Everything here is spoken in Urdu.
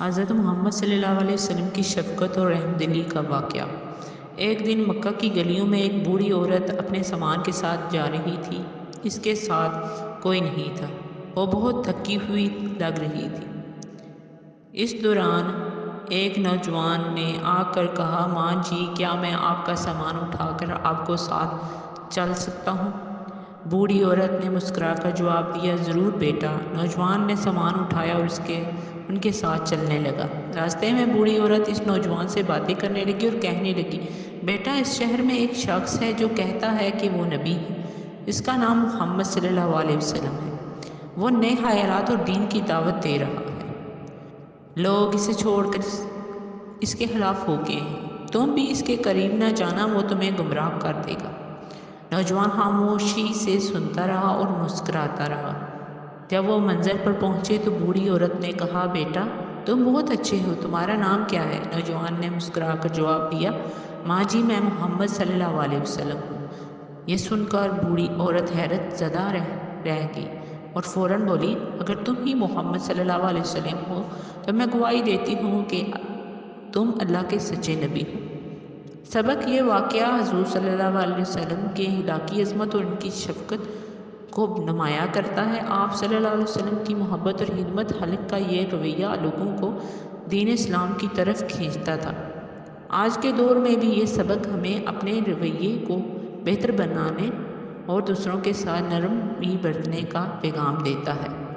حضرت محمد صلی اللہ علیہ وسلم کی شفقت اور رحم دلی کا واقعہ۔ ایک دن مکہ کی گلیوں میں ایک بوڑھی عورت اپنے سامان کے ساتھ جا رہی تھی۔ اس کے ساتھ کوئی نہیں تھا۔ وہ بہت تھکی ہوئی لگ رہی تھی۔ اس دوران ایک نوجوان نے آ کر کہا، ماں جی، کیا میں آپ کا سامان اٹھا کر آپ کو ساتھ چل سکتا ہوں؟ بوڑھی عورت نے مسکرا کر جواب دیا، ضرور بیٹا۔ نوجوان نے سامان اٹھایا اور ان کے ساتھ چلنے لگا۔ راستے میں بوڑھی عورت اس نوجوان سے باتیں کرنے لگی اور کہنے لگی، بیٹا، اس شہر میں ایک شخص ہے جو کہتا ہے کہ وہ نبی ہے۔ اس کا نام محمد صلی اللہ علیہ وسلم ہے۔ وہ نئے خیالات اور دین کی دعوت دے رہا ہے۔ لوگ اسے چھوڑ کر اس کے خلاف ہو گئے ہیں۔ تم بھی اس کے قریب نہ جانا، وہ تمہیں گمراہ کر دے گا۔ نوجوان خاموشی سے سنتا رہا اور مسکراتا رہا۔ جب وہ منزل پر پہنچے تو بوڑھی عورت نے کہا، بیٹا، تم بہت اچھے ہو، تمہارا نام کیا ہے؟ نوجوان نے مسکرا کر جواب دیا، ماں جی، میں محمد صلی اللہ علیہ وسلم ہوں۔ یہ سن کر بوڑھی عورت حیرت زدہ رہ گئی اور فوراً بولی، اگر تم ہی محمد صلی اللہ علیہ وسلم ہو تو میں گواہی دیتی ہوں کہ تم اللہ کے سچے نبی ہو۔ سبق: یہ واقعہ حضور صلی اللہ علیہ وسلم کے اخلاقی عظمت اور ان کی شفقت کو نمایاں کرتا ہے۔ آپ صلی اللہ علیہ وسلم کی محبت اور خدمت خلق کا یہ رویہ لوگوں کو دین اسلام کی طرف کھینچتا تھا۔ آج کے دور میں بھی یہ سبق ہمیں اپنے رویے کو بہتر بنانے اور دوسروں کے ساتھ نرمی برتنے کا پیغام دیتا ہے۔